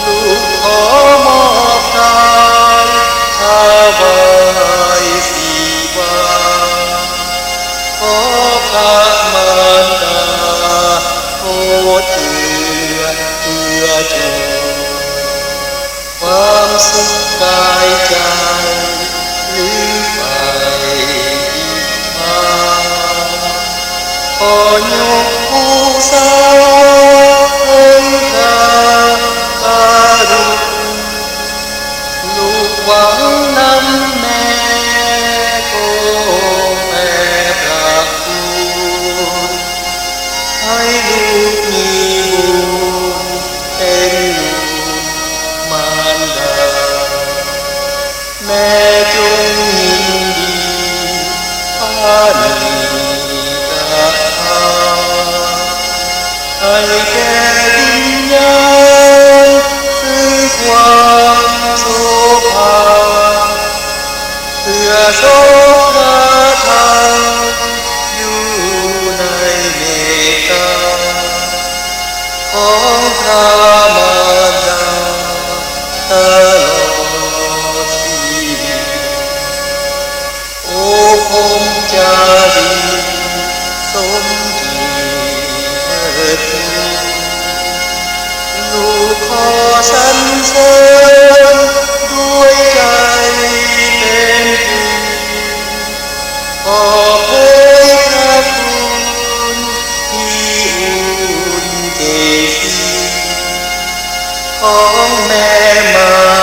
ลูกขอมอบกายถวายสีวาขอพระมารดาโปรดเอื้อจงความสุขกายใจหรือไปขอยกผู้สาวองค์การุณลูกหวังนำแม่โอ้แม่พระคุณให้ลูกมีบุญเป็นลูกมารดาแม่จงยินดีพานีให้แก่วิญญาณซึ่งความโสภาเพื่อโสภาธรรมอยู่ในเมตตาของพระมารดาตลอดชีวิตโอ้คงจะดีสมลูกขอสรรเสริญด้วยใจเต็มที่ขอเผยพระคุณที่อุ่นเจดีย์ของแม่มา